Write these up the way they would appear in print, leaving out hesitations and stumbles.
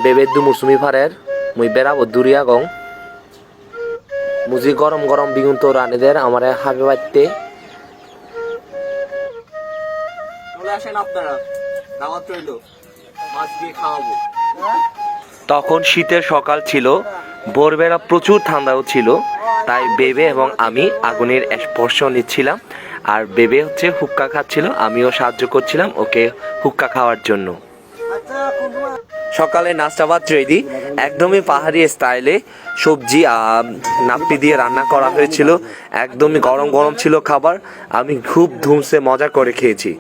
Bebé du mursumi farer, muy bera boduria gong. Muzi গরম গরম বিগুন তো রানীদের আমারে হাবে বাইতে চলে আসেন আপনারা দাওয়াত রইল মাছ দিয়ে খাওয়াবো। তখন শীতের সকাল ছিল, ভোরবেলা প্রচুর ঠান্ডাও ছিল, তাই বেবে এবং আমি আগুনের স্পর্শ নিচ্ছিলাম, আর বেবে হচ্ছে হুক্কা খাচ্ছিল, আমিও সাহায্য করছিলাম ওকে হুক্কা খাওয়ার জন্য। সকালে নাস্তা ভাত রেডি, একদমই পাহাড়ি স্টাইলে সবজি নাপ্পি দিয়ে রান্না করা হয়েছিল, একদমই গরম গরম ছিল খাবার, আমি খুব ধুমসে মজা করে খেয়েছি।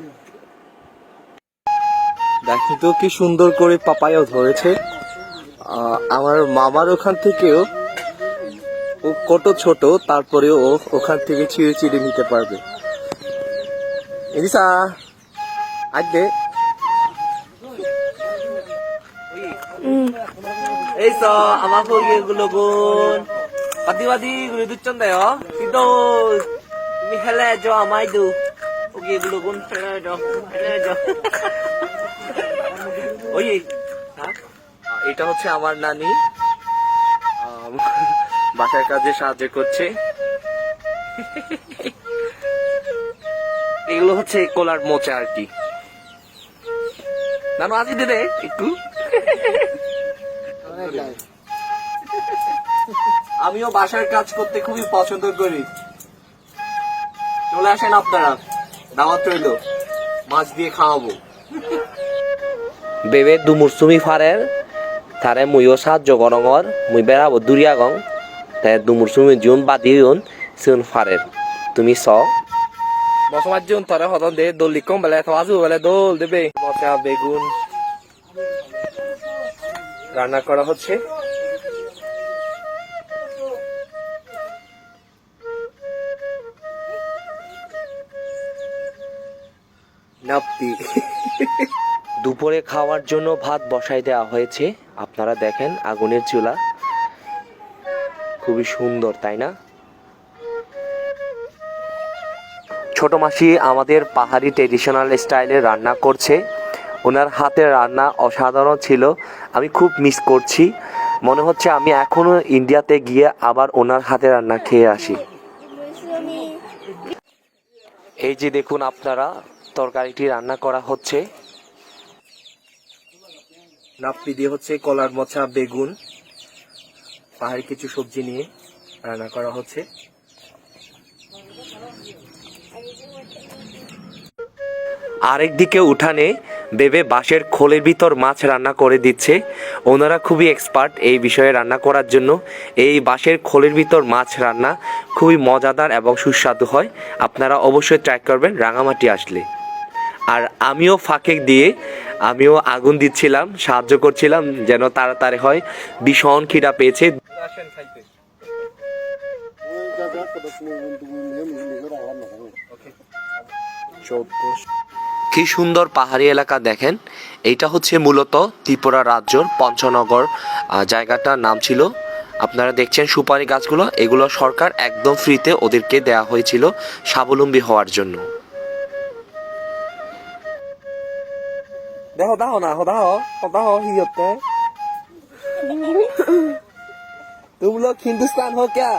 দেখি তো কি সুন্দর করে পাপায়াও ধরেছে, আমার মামার ওখান থেকেও ও কত ছোট, তারপরেও ও ওখান থেকে ছিঁড়ে ছিঁড়ে নিতে পারবে। এদিসা আজকে এই তো আমার গুলো গুণ পাতি পাতি গুলো দুচ্ছন দেয় কিন্তু তুমি হেলে যাও আমায় দু ওকে এগুলো গুণ ফেলে যাও ওই এটা হচ্ছে আমার নানি, বাসার কাজে সাহায্য করছে। এগুলো হচ্ছে কোলার মোচা আর কি। নানু আজি দে একটু। আমিও বাসার কাজ করতে খুবই পছন্দ করি, চলে আসেন আপনারা দাওয়াত রইল মাছ দিয়ে খাওয়াবো। বেবে দু মুরসুমি ফারের তারে মুইও সাহায্য করঙর মুই বেড়াবো দুরিয়া গং তাই দু মুরসুমি জুন বাদিউন সুন ফারের তুমি স মশমার জুন তরে হদন দে দোল লিকম বেলে থাজু বেলে দোল দেবে। মশা বেগুন রান্না করা হচ্ছে। নাপ্পি দুপুরে খাওয়ার জন্য ভাত বসাই দেওয়া হয়েছে, আপনারা দেখেন আগুনের চুলা খুবই সুন্দর তাই না। ছোট মাসি আমাদের পাহাড়ি ট্রেডিশনাল স্টাইলে রান্না করছে, ওনার হাতের রান্না অসাধারণ ছিল, আমি খুব মিস করছি, মনে হচ্ছে আমি এখনো ইন্ডিয়াতে গিয়ে আবার ওনার হাতের রান্না খেয়ে আসি। এই যে দেখুন আপনারা তরকারিটি রান্না করা হচ্ছে, নাপ্পি দিয়ে হচ্ছে কলার মোচা বেগুন পাহাড়ি কিছু সবজি নিয়ে রান্না করা হচ্ছে। আরেকদিকে উঠানে বেবে বাঁশের খোলের ভিতর মাছ রান্না করে দিচ্ছে, ওনারা খুবই এক্সপার্ট এই বিষয়ে রান্না করার জন্য। এই বাঁশের খোলের ভিতর মাছ রান্না খুবই মজাদার এবং সুস্বাদু হয়, আপনারা অবশ্যই ট্রাই করবেন রাঙামাটি আসলে। আর আমিও ফাঁকে দিয়ে আমিও আগুন দিচ্ছিলাম, সাহায্য করছিলাম যেন তাড়াতাড়ি হয়, ভীষণ খিদা পেয়েছে। কি সুন্দর পাহাড়ি এলাকা দেখেন, এইটা হচ্ছে মূলত ত্রিপুরা রাজ্যর পঞ্চনগর জায়গাটার নাম ছিল। আপনারা দেখছেন সুপারি গাছগুলো, এগুলো সরকার একদম ফ্রিতে ওদেরকে দেয়া হয়েছিল স্বাবলম্বী হওয়ার জন্য। দেখো দেখো না দেখো দেখো হিতে तुम लोग हिंदुस्तान हो क्या?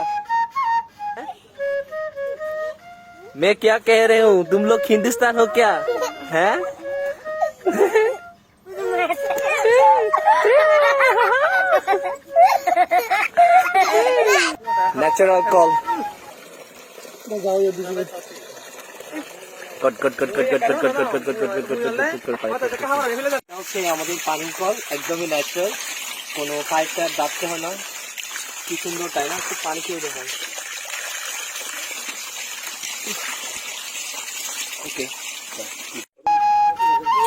मैं क्या कह रहे हूँ, तुम लोग हिंदुस्तान हो क्या? हैं? नेचुरल कॉल আমাদের পানির কল একদমই ন্যাচারাল, কোনো পাইপ টাইপ ডাকতে হয় না, কি সুন্দর তাই না, খুব পানি খেয়ে দেখেন। ওকে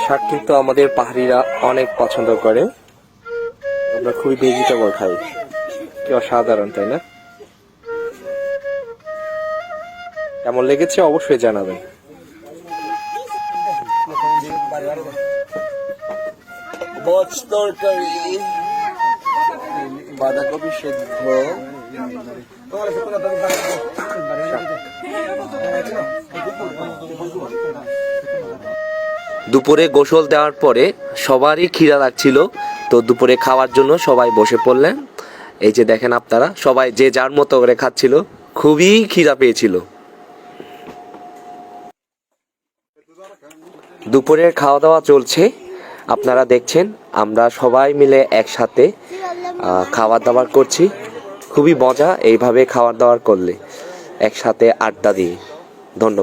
শাক কিন্তু আমাদের পাহাড়িরা অনেক পছন্দ করে, আমরা খুবই ভেজিটেবল খাই, কি অসাধারণ তাই না। কেমন লেগেছে অবশ্যই জানাবেন। তরকারি বাঁধাকপি সেদ্ধ দুপুরে গোসল দেওয়ার পরে সবারই খিদা লাগছিল, তো দুপুরে খাওয়ার জন্য সবাই বসে পড়লেন। এই যে দেখেন আপনারা, সবাই যে যার মতো করে খাচ্ছিল, খুবই খিদা পেয়েছিল। দুপুরের খাওয়া দাওয়া চলছে, আপনারা দেখছেন আমরা সবাই মিলে একসাথে খাবার দাবার করছি। খুবই মজা এইভাবে খাবার দাবার করলে, একসাথে আড্ডা দিয়ে। ধন্যবাদ।